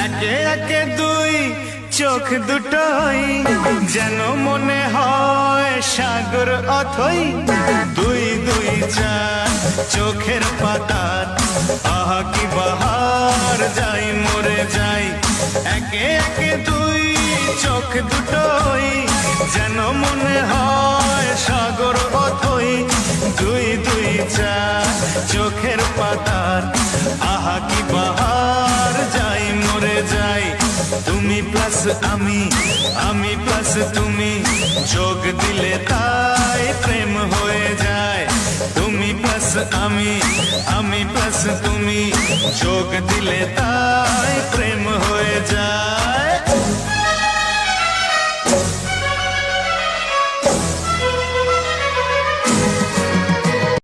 একে একে দুই চোখ দুটোই যেন মনে হয় সাগর অথই। দুই দুই চার চোখের পাতার আহা কি বাহার, যাই মরে যাই। একে একে দুই চোখ দুটোই যেন মনে হয় সাগর অথই। দুই দুই চার চোখের পাতার আহা কি বাহার, যাই মরে যাই। তুমি প্লাস আমি, আমি প্লাস তুমি, যোগ দিলে তাই প্রেম হয়ে যায়। তুমি প্লাস আমি, আমি প্লাস তুমি, যোগ দিলে তাই প্রেম হয়ে যায়।